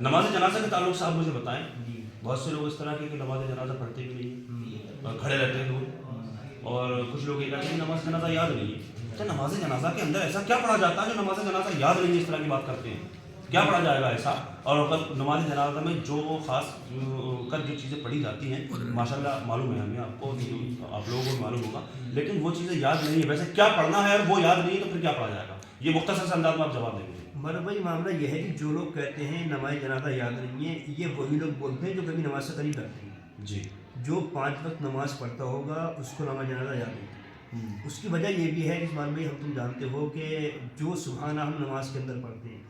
نماز جنازہ کے تعلق سے آپ مجھے بتائیں. بہت سے لوگ اس طرح کے کہ نماز جنازہ پڑھتے بھی نہیں ہیں, کھڑے رہتے ہیں دور, اور کچھ لوگ یہ کہتے ہیں کہ نماز جنازہ یاد نہیں ہے. تو نماز جنازہ کے اندر ایسا کیا پڑھا جاتا ہے جو نماز جنازہ یاد نہیں ہے, اس طرح کی بات کرتے ہیں, کیا پڑھا جائے گا ایسا؟ اور نماز جنازہ میں جو خاص کر جو چیزیں پڑھی جاتی ہیں ماشاءاللہ معلوم ہے ہمیں, آپ کو آپ لوگوں کو معلوم ہوگا, لیکن وہ چیزیں یاد نہیں ہے. ویسے کیا پڑھنا ہے اور وہ یاد نہیں ہے تو پھر کیا پڑھا جائے گا؟ یہ مختصر سے انداز میں آپ جواب دیں گے. مگر بھائی معاملہ یہ ہے کہ جو لوگ کہتے ہیں نماز جنازہ یاد نہیں ہے, یہ وہی لوگ بولتے ہیں جو کبھی نماز سے قریب کرتے ہیں. جی, جو 5 وقت نماز پڑھتا ہوگا اس کو نماز جنازہ یاد نہیں. اس کی وجہ یہ بھی ہے کہ عثمان بھائی, ہم تم جانتے ہو کہ جو سبحانہ ہم نماز کے اندر پڑھتے ہیں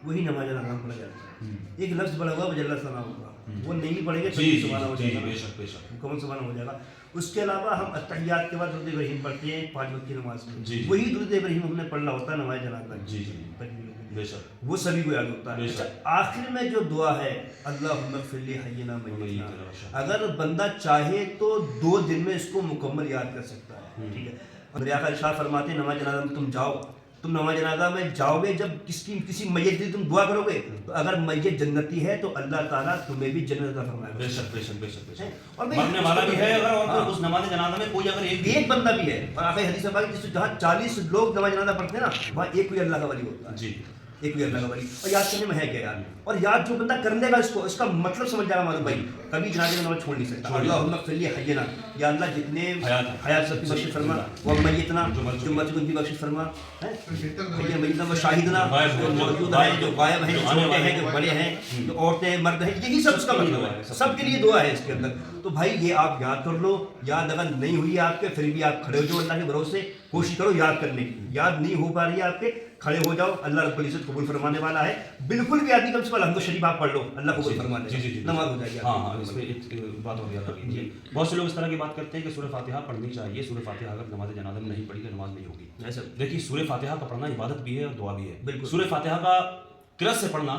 وہی نماز جنازہ پڑھا جاتا ہے. ایک لفظ پڑھا ہوا وجل اللہ سلام ہوگا, وہ نہیں پڑھیں گے تو سبحانہ ہو جائے گا, مکمل سبحانہ ہو جائے گا. اس کے علاوہ ہم التحیات کے بعد درود ابراہیم پڑھتے ہیں 5 وقت کی نماز میں, وہی درود ابراہیم ہم نے پڑھنا ہوتا ہے نماز جنازہ میں, وہ سبھی کو یاد ہوتا ہے. آخر میں جو دعا ہے اللہم اغفر لی حینا میتنا, اگر بندہ چاہے تو 2 دن میں اس کو مکمل یاد کر سکتا ہے. ٹھیک ہے, میرے آقا ارشاد فرماتے ہیں نماز جنازہ میں تم جاؤ, تم نماز جنازہ میں جاؤ گے, جب کسی میت کی تم دعا کرو گے تو اگر میت جنتی ہے تو اللہ تعالیٰ تمہیں بھی جنت عطا فرمائے گا. بے شک بے شک بے شک بے شک, اور مرنے والا بھی ہے اگر, اور اس نماز جنازہ میں کوئی اگر ایک بندہ بھی ہے, اور آخر حدیث میں کہ جہاں 40 لوگ نماز جنازہ پڑھتے ہیں نا, وہاں ایک کوئی اللہ کا ولی ہوتا ہے. جی, ایک بھی اللہ کا ولی. اور یاد کرنے میں ہے کیا یار, اور یاد جو بندہ کر لے گا اس کو, اس کا مطلب سمجھ جائے گا ہمارے بھائی, کبھی جنازے میں نماز چھوڑ نہیں سکتا. اللہم اغفر لی حینا, یا اللہ جتنے حیات سب کی بخشش فرما, وہ میتنا جو مر چکے ان کی بخشش فرما, حی میتنا و شاہدنا جو موجود ہیں, جو غائب ہیں, جو چھوٹے ہیں, جو بڑے ہیں, جو عورتیں مرد ہیں, یہی سب اس کا مطلب ہے. سب کے لیے دعا ہے اس کے اندر. تو بھائی یہ آپ یاد کر لو, یاد اگر نہیں ہوئی آپ کے پھر بھی آپ کھڑے ہو جاؤ اللہ کے بھروسے, کوشش کرو یاد کرنے کی. یاد نہیں ہو پا رہی ہے آپ کے, کھڑے ہو جاؤ, اللہ رب العزت قبول فرمانے والا ہے. بالکل بھی یاد نہیں, کم سے کم الحمد شریف آپ پڑھ لو, اللہ قبول فرما دے, نماز ہو جائے گی. ہاں ہاں, اس پہ ایک بات اور یاد رکھیے. بہت سے لوگ اس طرح کی بات کرتے ہیں کہ سورہ فاتحہ پڑھنی چاہیے, سورہ فاتحہ اگر نماز جنازہ میں نہیں پڑھی تو نماز نہیں ہوگی. دیکھیے سورہ فاتحہ کا پڑھنا عبادت بھی ہے اور دعا بھی ہے. بالکل, سورہ فاتحہ کا قرأت سے پڑھنا,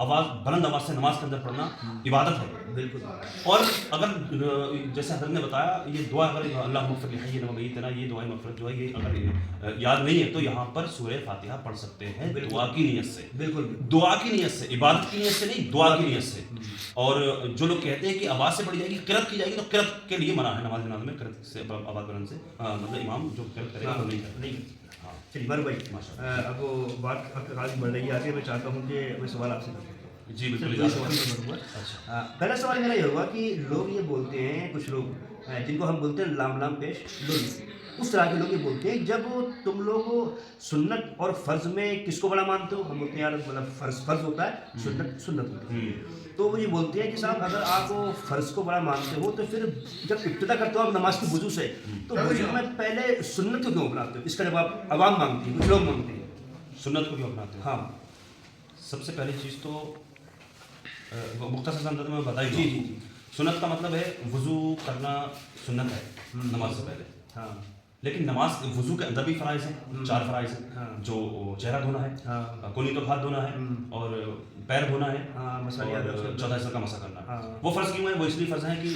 آواز بلند آواز سے نماز کے اندر پڑھنا عبادت ہے. بالکل, اور اگر جیسے حضرت نے بتایا یہ دعا اگر اللہم اغفر لی حینا ومیتنا, یہ دعائے مغفرت جو ہے یہ اگر یاد نہیں ہے تو یہاں پر سورہ فاتحہ پڑھ سکتے ہیں دعا کی نیت سے. بالکل, دعا کی نیت سے, عبادت کی نیت سے نہیں, دعا کی نیت سے. اور جو لوگ کہتے ہیں کہ آواز سے پڑھی جائے گی, قرأت کی جائے گی, تو قرأت کے لیے منع ہے نماز جنازہ میں قرأت سے, آواز بلند سے, مطلب امام جو قرأت کرے گا وہ نہیں. چلیے بر بھائی, اب وہ بات خاص بڑھ رہی ہے آگے, میں چاہتا ہوں کہ کوئی سوال آپ سے کروں. جی بالکل. پہلا سوال میرا یہ ہوگا کہ لوگ یہ بولتے ہیں, کچھ لوگ جن کو ہم بولتے ہیں لام لام پیش لوگ, اس طرح کے لوگ یہ بولتے ہیں جب تم لوگ سنت اور فرض میں کس کو بڑا مانتے ہو؟ ہم بولتے ہیں یار مطلب فرض ہوتا ہے, سنت ہوتی ہے. تو وہ یہ بولتے ہیں کہ صاحب اگر آپ فرض کو بڑا مانتے ہو تو پھر جب ابتدا کرتے ہو آپ نماز کی وضو سے, تو وضو میں پہلے سنت کو کیوں اپناتے ہو؟ اس کا جواب عوام مانگتی ہے, کچھ لوگ مانگتے ہیں. سنت کو کیوں اپناتے ہیں؟ ہاں, سب سے پہلی چیز تو مختصر انداز میں بتائی. جی, سنت کا مطلب ہے وضو کرنا سنت ہے نماز سے پہلے. ہاں, لیکن نماز وضو کے اندر بھی فرائض ہیں, 4 فرائض ہیں, جو چہرہ دھونا ہے, کونی تو ہاتھ دھونا ہے, اور پیر دھونا ہے, اور چوتھا حصہ کا مسح کرنا. وہ فرض کیوں ہے؟ وہ اس لیے فرض ہیں کہ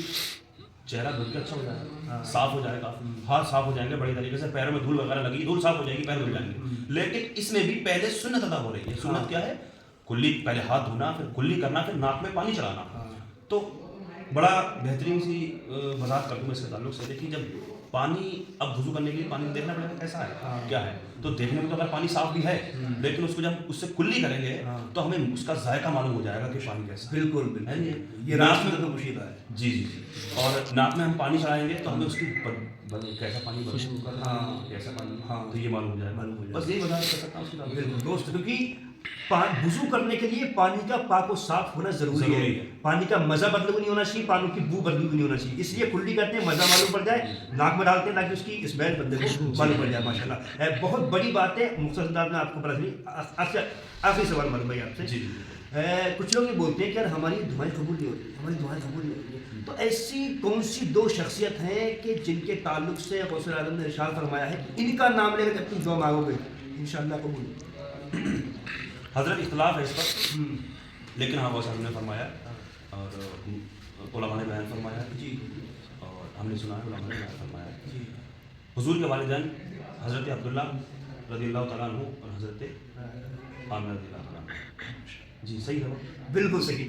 چہرہ دھل کے اچھا ہو جائے گا, صاف ہو جائے گا, ہاتھ صاف ہو جائیں گے بڑی طریقے سے, پیروں میں دھول وغیرہ لگی, دھول صاف ہو جائے گی, پیر دھل جائیں گے. لیکن اس میں بھی پہلے سنت ادا ہو رہی ہے. سنت کیا ہے؟ کلی, پہلے ہاتھ دھونا, پھر کلی کرنا, پھر ناک میں پانی چلانا. تو بڑا بہترین سی وضاحت کر دوں میں اس کے تعلق سے. دیکھیے جب پانی, اب وضو کرنے کے لیے پانی دیکھنا پڑے گا کیسا ہے, کیا ہے, تو دیکھنے میں تو اگر پانی صاف بھی ہے, لیکن اس کو جب اس سے کلی کریں گے تو ہمیں اس کا ذائقہ معلوم ہو جائے گا کہ پانی کیسا. بالکل, یہ ناک میں تو پوشیدہ ہے. جی, اور ناک میں ہم پانی چلائیں گے تو ہمیں اس کی کیسا پانی کیسا پانی, تو یہ معلوم ہو جائے گا. بس یہی وضاحت کر سکتا ہوں اس کے تعلق دوست, کیونکہ وضو کرنے کے لیے پانی کا پاک و صاف ہونا ضروری ہے. پانی کا مزہ بدل بھی نہیں ہونا چاہیے, پانی کی بو بدل بھی نہیں ہونا چاہیے. اس لیے کلی کرتے ہیں, مزہ معلوم پڑ جائے, ناک میں ڈالتے ہیں تاکہ اس کی اسمیل بندے کو معلوم پڑ جائے. ماشاءاللہ بہت بڑی بات ہے, مختصر انداز میں آپ کو پتہ چلی. آخری سوال معلوم بھائی آپ سے. کچھ لوگ یہ بولتے ہیں کہ یار ہماری دعائیں قبول نہیں ہوتی, ہماری دعائیں قبول نہیں ہوتی. تو ایسی کون سی 2 شخصیت ہیں کہ جن کے تعلق سے غوث اعظم نے ارشاد فرمایا ہے ان کا نام لے کر تم دعا مانگو گے انشاءاللہ قبول؟ حضرت اختلاف ہے اس پر, لیکن ہاں غوث اعظم نے فرمایا اور علماء نے بیان فرمایا. جی, اور ہم نے سنا ہے علماء نے بیان فرمایا. جی, حضور کے والدین حضرت عبداللہ رضی اللہ تعالیٰ عنہ اور حضرت عامر رضی اللہ تعالیٰ عنہ. جی صحیح ہے. بالکل صحیح.